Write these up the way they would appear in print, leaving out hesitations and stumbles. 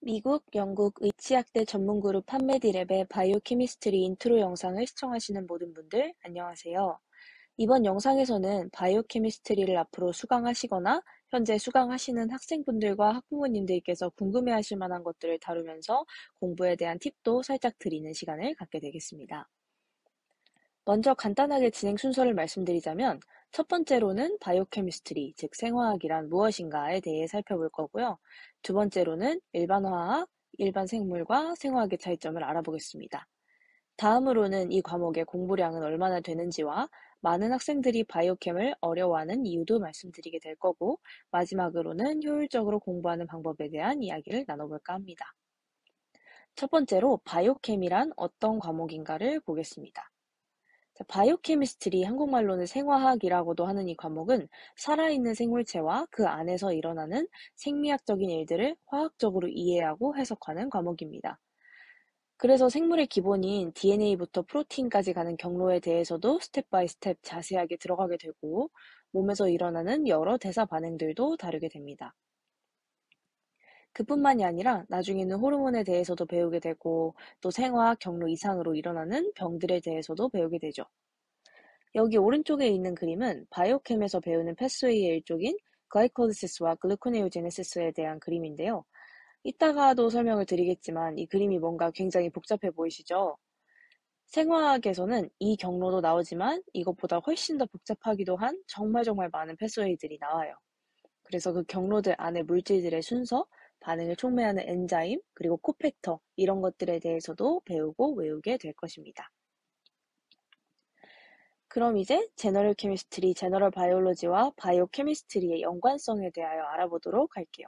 미국, 영국 의치학대 전문그룹 판메디랩의 바이오케미스트리 인트로 영상을 시청하시는 모든 분들, 안녕하세요. 이번 영상에서는 바이오케미스트리를 앞으로 수강하시거나 현재 수강하시는 학생분들과 학부모님들께서 궁금해하실 만한 것들을 다루면서 공부에 대한 팁도 살짝 드리는 시간을 갖게 되겠습니다. 먼저 간단하게 진행 순서를 말씀드리자면 첫 번째로는 바이오케미스트리, 즉 생화학이란 무엇인가에 대해 살펴볼 거고요. 두 번째로는 일반 화학, 일반 생물과 생화학의 차이점을 알아보겠습니다. 다음으로는 이 과목의 공부량은 얼마나 되는지와 많은 학생들이 바이오캠을 어려워하는 이유도 말씀드리게 될 거고, 마지막으로는 효율적으로 공부하는 방법에 대한 이야기를 나눠볼까 합니다. 첫 번째로 바이오캠이란 어떤 과목인가를 보겠습니다. 바이오케미스트리, 한국말로는 생화학이라고도 하는 이 과목은 살아있는 생물체와 그 안에서 일어나는 생리학적인 일들을 화학적으로 이해하고 해석하는 과목입니다. 그래서 생물의 기본인 DNA부터 프로틴까지 가는 경로에 대해서도 스텝 바이 스텝 자세하게 들어가게 되고, 몸에서 일어나는 여러 대사 반응들도 다루게 됩니다. 그뿐만이 아니라 나중에는 호르몬에 대해서도 배우게 되고, 또 생화학 경로 이상으로 일어나는 병들에 대해서도 배우게 되죠. 여기 오른쪽에 있는 그림은 바이오캠에서 배우는 패스웨이의 일종인 글라이콜리시스와 글루코네오제네시스에 대한 그림인데요. 이따가도 설명을 드리겠지만 이 그림이 뭔가 굉장히 복잡해 보이시죠? 생화학에서는 이 경로도 나오지만 이것보다 훨씬 더 복잡하기도 한 정말 많은 패스웨이들이 나와요. 그래서 그 경로들 안에 물질들의 순서, 반응을 촉매하는 엔자임, 그리고 코팩터 이런 것들에 대해서도 배우고 외우게 될 것입니다. 그럼 이제 제너럴 케미스트리, 제너럴 바이올로지와 바이오 케미스트리의 연관성에 대하여 알아보도록 할게요.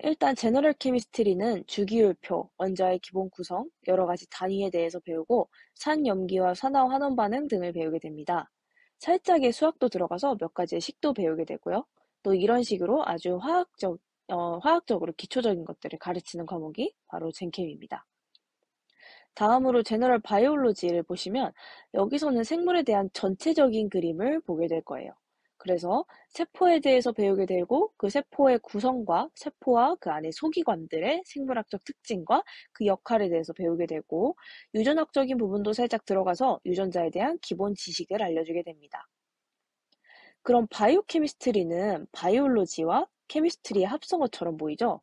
일단 제너럴 케미스트리는 주기율표, 원자의 기본 구성, 여러 가지 단위에 대해서 배우고 산염기와 산화 환원 반응 등을 배우게 됩니다. 살짝의 수학도 들어가서 몇 가지의 식도 배우게 되고요. 또 이런 식으로 아주 화학적으로 기초적인 것들을 가르치는 과목이 바로 젠캠입니다. 다음으로 제너럴 바이올로지를 보시면 여기서는 생물에 대한 전체적인 그림을 보게 될 거예요. 그래서 세포에 대해서 배우게 되고 그 세포의 구성과 세포와 그 안의 소기관들의 생물학적 특징과 그 역할에 대해서 배우게 되고 유전학적인 부분도 살짝 들어가서 유전자에 대한 기본 지식을 알려주게 됩니다. 그럼 바이오케미스트리는 바이올로지와 케미스트리의 합성어처럼 보이죠?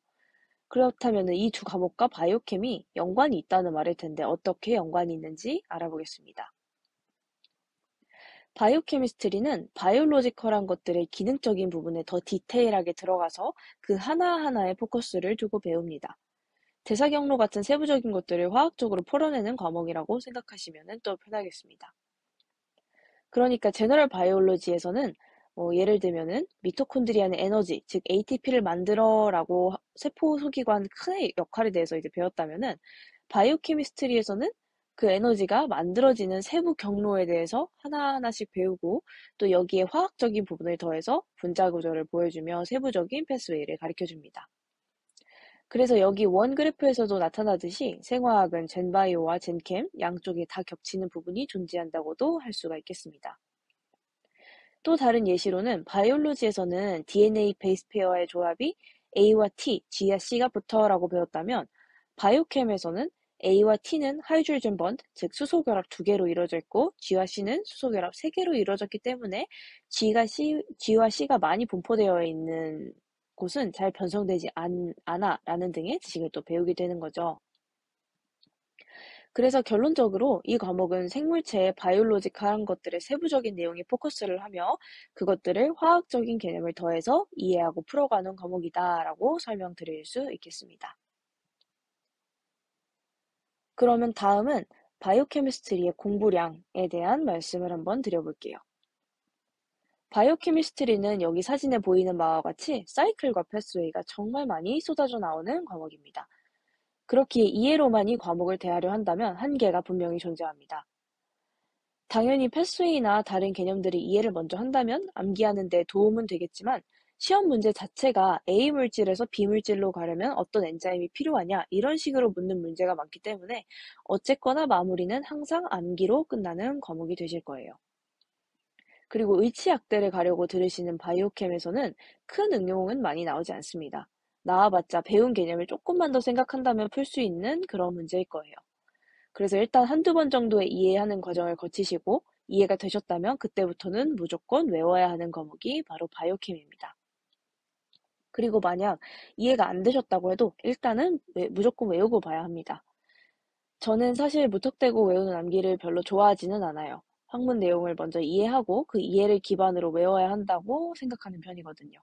그렇다면 이 두 과목과 바이오캠이 연관이 있다는 말일 텐데 어떻게 연관이 있는지 알아보겠습니다. 바이오케미스트리는 바이올로지컬한 것들의 기능적인 부분에 더 디테일하게 들어가서 그 하나하나에 포커스를 두고 배웁니다. 대사 경로 같은 세부적인 것들을 화학적으로 풀어내는 과목이라고 생각하시면 또 편하겠습니다. 그러니까 제너럴 바이올로지에서는 예를 들면은 미토콘드리아의 에너지, 즉 ATP를 만들어라고 세포 소기관 큰 역할에 대해서 이제 배웠다면은 바이오케미스트리에서는 그 에너지가 만들어지는 세부 경로에 대해서 하나하나씩 배우고 또 여기에 화학적인 부분을 더해서 분자 구조를 보여주며 세부적인 패스웨이를 가르쳐 줍니다. 그래서 여기 원 그래프에서도 나타나듯이 생화학은 젠바이오와 젠캠 양쪽에 다 겹치는 부분이 존재한다고도 할 수가 있겠습니다. 또 다른 예시로는 바이올로지에서는 DNA 베이스 페어의 조합이 A와 T, G와 C가 붙어라고 배웠다면 바이오캠에서는 A와 T는 하이드로젠 번드, 즉 수소결합 2개로 이루어져 있고 G와 C는 수소결합 3개로 이루어졌기 때문에 G와 C가 많이 분포되어 있는 곳은 잘 변성되지 않아라는 등의 지식을 또 배우게 되는 거죠. 그래서 결론적으로 이 과목은 생물체의 바이올로지컬한 것들의 세부적인 내용에 포커스를 하며 그것들을 화학적인 개념을 더해서 이해하고 풀어가는 과목이다라고 설명드릴 수 있겠습니다. 그러면 다음은 바이오케미스트리의 공부량에 대한 말씀을 한번 드려볼게요. 바이오케미스트리는 여기 사진에 보이는 바와 같이 사이클과 패스웨이가 정말 많이 쏟아져 나오는 과목입니다. 그렇기에 이해로만 이 과목을 대하려 한다면 한계가 분명히 존재합니다. 당연히 패스웨이나 다른 개념들의 이해를 먼저 한다면 암기하는 데 도움은 되겠지만 시험 문제 자체가 A 물질에서 B 물질로 가려면 어떤 엔자임이 필요하냐 이런 식으로 묻는 문제가 많기 때문에 어쨌거나 마무리는 항상 암기로 끝나는 과목이 되실 거예요. 그리고 의치약대를 가려고 들으시는 바이오캠에서는 큰 응용은 많이 나오지 않습니다. 나와봤자 배운 개념을 조금만 더 생각한다면 풀 수 있는 그런 문제일 거예요. 그래서 일단 한두 번 정도의 이해하는 과정을 거치시고 이해가 되셨다면 그때부터는 무조건 외워야 하는 과목이 바로 바이오캠입니다. 그리고 만약 이해가 안 되셨다고 해도 일단은 무조건 외우고 봐야 합니다. 저는 사실 무턱대고 외우는 암기를 별로 좋아하지는 않아요. 학문 내용을 먼저 이해하고 그 이해를 기반으로 외워야 한다고 생각하는 편이거든요.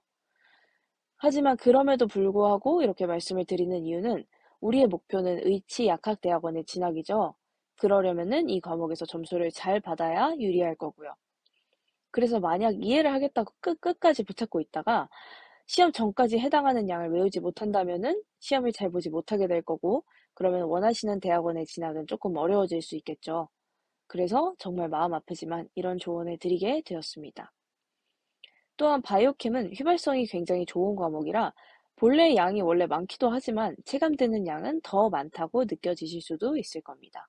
하지만 그럼에도 불구하고 이렇게 말씀을 드리는 이유는 우리의 목표는 의치약학대학원에 진학이죠. 그러려면은 이 과목에서 점수를 잘 받아야 유리할 거고요. 그래서 만약 이해를 하겠다고 끝까지 붙잡고 있다가 시험 전까지 해당하는 양을 외우지 못한다면은 시험을 잘 보지 못하게 될 거고, 그러면 원하시는 대학원에 진학은 조금 어려워질 수 있겠죠. 그래서 정말 마음 아프지만 이런 조언을 드리게 되었습니다. 또한 바이오캠은 휘발성이 굉장히 좋은 과목이라 본래 양이 원래 많기도 하지만 체감되는 양은 더 많다고 느껴지실 수도 있을 겁니다.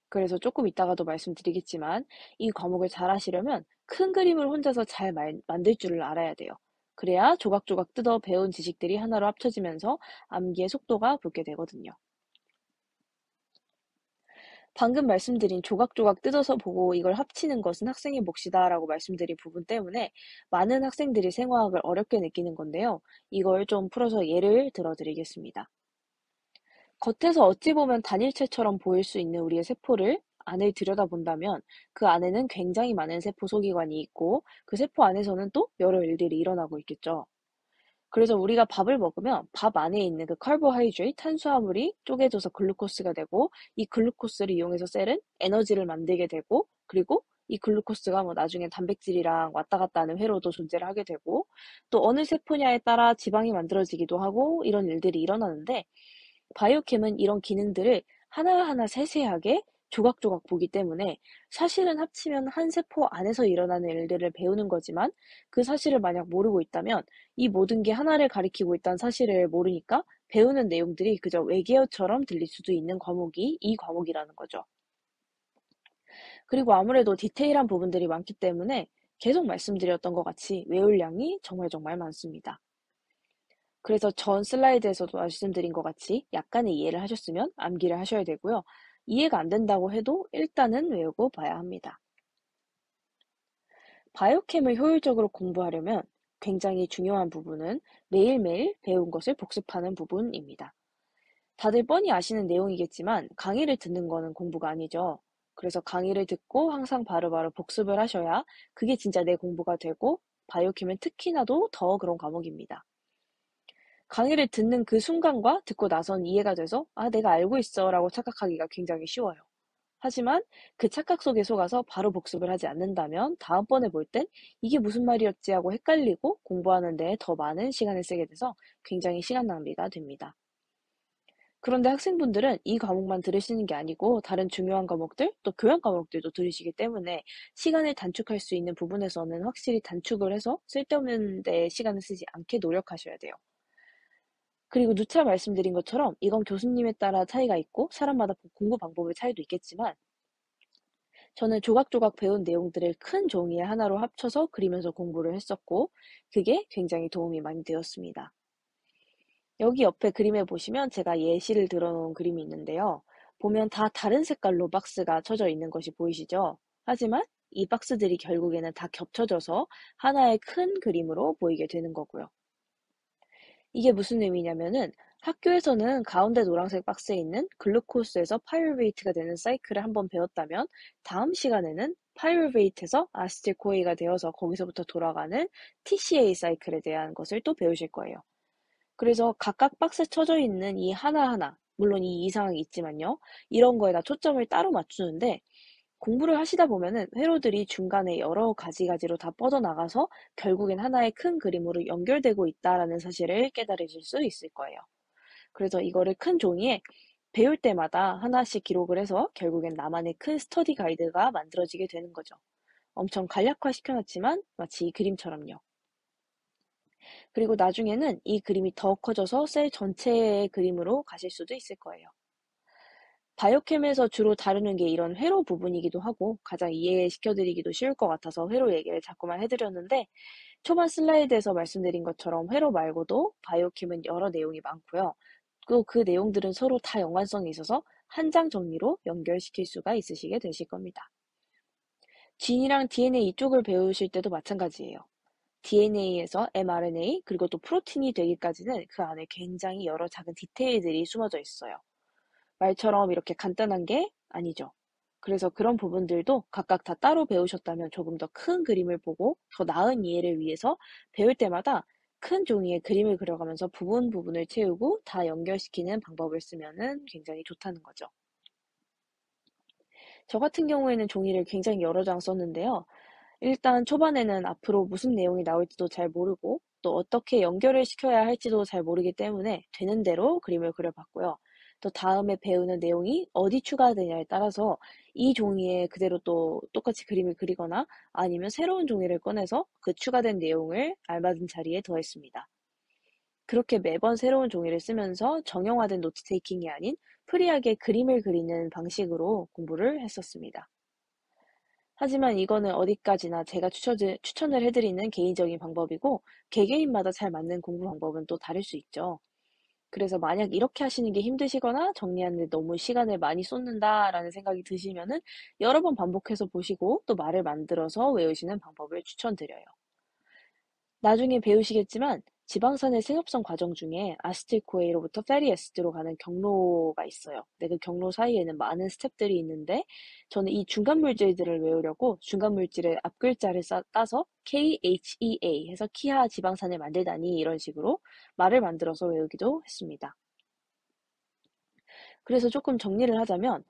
그래서 조금 이따가도 말씀드리겠지만 이 과목을 잘 하시려면 큰 그림을 혼자서 잘 만들 줄을 알아야 돼요. 그래야 조각조각 뜯어 배운 지식들이 하나로 합쳐지면서 암기의 속도가 붙게 되거든요. 방금 말씀드린 조각조각 뜯어서 보고 이걸 합치는 것은 학생의 몫이다라고 말씀드린 부분 때문에 많은 학생들이 생화학을 어렵게 느끼는 건데요. 이걸 좀 풀어서 예를 들어 드리겠습니다. 겉에서 어찌 보면 단일체처럼 보일 수 있는 우리의 세포를 안을 들여다본다면 그 안에는 굉장히 많은 세포 소기관이 있고 그 세포 안에서는 또 여러 일들이 일어나고 있겠죠. 그래서 우리가 밥을 먹으면 밥 안에 있는 그 카보하이드레이트, 탄수화물이 쪼개져서 글루코스가 되고 이 글루코스를 이용해서 셀은 에너지를 만들게 되고 그리고 이 글루코스가 뭐 나중에 단백질이랑 왔다 갔다 하는 회로도 존재를 하게 되고 또 어느 세포냐에 따라 지방이 만들어지기도 하고 이런 일들이 일어나는데 바이오캠은 이런 기능들을 하나하나 세세하게 조각조각 보기 때문에 사실은 합치면 한 세포 안에서 일어나는 일들을 배우는 거지만 그 사실을 만약 모르고 있다면 이 모든 게 하나를 가리키고 있다는 사실을 모르니까 배우는 내용들이 그저 외계어처럼 들릴 수도 있는 과목이 이 과목이라는 거죠. 그리고 아무래도 디테일한 부분들이 많기 때문에 계속 말씀드렸던 것 같이 외울 양이 정말 정말 많습니다. 그래서 전 슬라이드에서도 말씀드린 것 같이 약간의 이해를 하셨으면 암기를 하셔야 되고요. 이해가 안 된다고 해도 일단은 외우고 봐야 합니다. 바이오캠을 효율적으로 공부하려면 굉장히 중요한 부분은 매일매일 배운 것을 복습하는 부분입니다. 다들 뻔히 아시는 내용이겠지만 강의를 듣는 거는 공부가 아니죠. 그래서 강의를 듣고 항상 바로바로 복습을 하셔야 그게 진짜 내 공부가 되고 바이오캠은 특히나도 더 그런 과목입니다. 강의를 듣는 그 순간과 듣고 나선 이해가 돼서 아, 내가 알고 있어 라고 착각하기가 굉장히 쉬워요. 하지만 그 착각 속에 속아서 바로 복습을 하지 않는다면 다음번에 볼 땐 이게 무슨 말이었지 하고 헷갈리고 공부하는 데 더 많은 시간을 쓰게 돼서 굉장히 시간 낭비가 됩니다. 그런데 학생분들은 이 과목만 들으시는 게 아니고 다른 중요한 과목들, 또 교양 과목들도 들으시기 때문에 시간을 단축할 수 있는 부분에서는 확실히 단축을 해서 쓸데없는 데 시간을 쓰지 않게 노력하셔야 돼요. 그리고 누차 말씀드린 것처럼 이건 교수님에 따라 차이가 있고 사람마다 공부 방법의 차이도 있겠지만 저는 조각조각 배운 내용들을 큰 종이에 하나로 합쳐서 그리면서 공부를 했었고 그게 굉장히 도움이 많이 되었습니다. 여기 옆에 그림에 보시면 제가 예시를 들어놓은 그림이 있는데요. 보면 다 다른 색깔로 박스가 쳐져 있는 것이 보이시죠? 하지만 이 박스들이 결국에는 다 겹쳐져서 하나의 큰 그림으로 보이게 되는 거고요. 이게 무슨 의미냐면은 학교에서는 가운데 노란색 박스에 있는 글루코스에서 파이루베이트가 되는 사이클을 한번 배웠다면 다음 시간에는 파이루베이트에서 아세틸코에가 되어서 거기서부터 돌아가는 TCA 사이클에 대한 것을 또 배우실 거예요. 그래서 각각 박스에 쳐져 있는 이 하나하나, 물론 이 이상이 있지만요. 이런 거에다 초점을 따로 맞추는데 공부를 하시다 보면은 회로들이 중간에 여러 가지로 다 뻗어나가서 결국엔 하나의 큰 그림으로 연결되고 있다라는 사실을 깨달으실 수 있을 거예요. 그래서 이거를 큰 종이에 배울 때마다 하나씩 기록을 해서 결국엔 나만의 큰 스터디 가이드가 만들어지게 되는 거죠. 엄청 간략화 시켜놨지만 마치 이 그림처럼요. 그리고 나중에는 이 그림이 더 커져서 셀 전체의 그림으로 가실 수도 있을 거예요. 바이오캠에서 주로 다루는 게 이런 회로 부분이기도 하고 가장 이해시켜드리기도 쉬울 것 같아서 회로 얘기를 자꾸만 해드렸는데 초반 슬라이드에서 말씀드린 것처럼 회로 말고도 바이오캠은 여러 내용이 많고요. 또 그 내용들은 서로 다 연관성이 있어서 한 장 정리로 연결시킬 수가 있으시게 되실 겁니다. 진이랑 DNA 이쪽을 배우실 때도 마찬가지예요. DNA에서 mRNA 그리고 또 프로틴이 되기까지는 그 안에 굉장히 여러 작은 디테일들이 숨어져 있어요. 말처럼 이렇게 간단한 게 아니죠. 그래서 그런 부분들도 각각 다 따로 배우셨다면 조금 더 큰 그림을 보고 더 나은 이해를 위해서 배울 때마다 큰 종이에 그림을 그려가면서 부분 부분을 채우고 다 연결시키는 방법을 쓰면은 굉장히 좋다는 거죠. 저 같은 경우에는 종이를 굉장히 여러 장 썼는데요. 일단 초반에는 앞으로 무슨 내용이 나올지도 잘 모르고 또 어떻게 연결을 시켜야 할지도 잘 모르기 때문에 되는 대로 그림을 그려봤고요. 또 다음에 배우는 내용이 어디 추가되냐에 따라서 이 종이에 그대로 또 똑같이 그림을 그리거나 아니면 새로운 종이를 꺼내서 그 추가된 내용을 알맞은 자리에 더했습니다. 그렇게 매번 새로운 종이를 쓰면서 정형화된 노트 테이킹이 아닌 프리하게 그림을 그리는 방식으로 공부를 했었습니다. 하지만 이거는 어디까지나 제가 추천을 해드리는 개인적인 방법이고, 개개인마다 잘 맞는 공부 방법은 또 다를 수 있죠. 그래서 만약 이렇게 하시는 게 힘드시거나 정리하는 데 너무 시간을 많이 쏟는다라는 생각이 드시면은 여러 번 반복해서 보시고 또 말을 만들어서 외우시는 방법을 추천드려요. 나중에 배우시겠지만 지방산의 생협선 과정 중에 아스틸코에이로부터 페리에스트로 가는 경로가 있어요. 근데 그 경로 사이에는 많은 스텝들이 있는데 저는 이 중간 물질들을 외우려고 중간 물질의 앞글자를 따서 KHEA 해서 키하 지방산을 만들다니 이런 식으로 말을 만들어서 외우기도 했습니다. 그래서 조금 정리를 하자면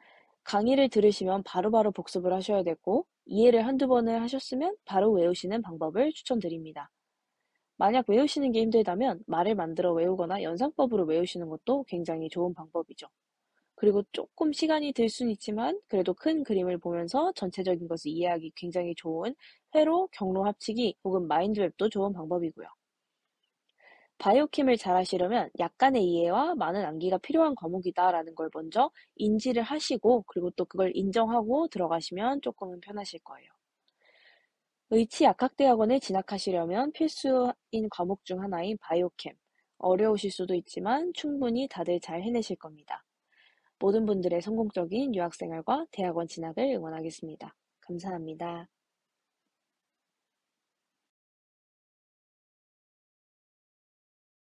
강의를 들으시면 바로바로 복습을 하셔야 되고 이해를 한두 번을 하셨으면 바로 외우시는 방법을 추천드립니다. 만약 외우시는 게 힘들다면 말을 만들어 외우거나 연상법으로 외우시는 것도 굉장히 좋은 방법이죠. 그리고 조금 시간이 들 수는 있지만 그래도 큰 그림을 보면서 전체적인 것을 이해하기 굉장히 좋은 회로, 경로 합치기 혹은 마인드맵도 좋은 방법이고요. 바이오킴을 잘 하시려면 약간의 이해와 많은 암기가 필요한 과목이다라는 걸 먼저 인지를 하시고 그리고 또 그걸 인정하고 들어가시면 조금은 편하실 거예요. 의치약학대학원에 진학하시려면 필수인 과목 중 하나인 바이오캠. 어려우실 수도 있지만 충분히 다들 잘 해내실 겁니다. 모든 분들의 성공적인 유학생활과 대학원 진학을 응원하겠습니다. 감사합니다.